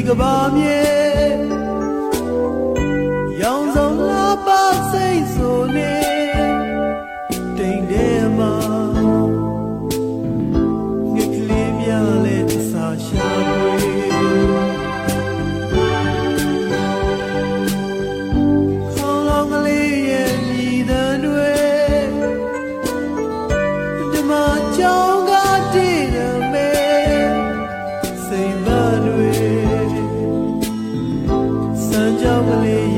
ကဘာမြေရောင်စုံလာပါစိတ်ဆိုနေတိမ်ထဲမှာငှက်ကလေးများလဲအစာရှာတွေခေါင်းလောင်းကလေးရဲ့မြည်သံတွေဓမ္မကြောင်းကတည်ရမေစိတ်မတွေစံကြောင်းကလေး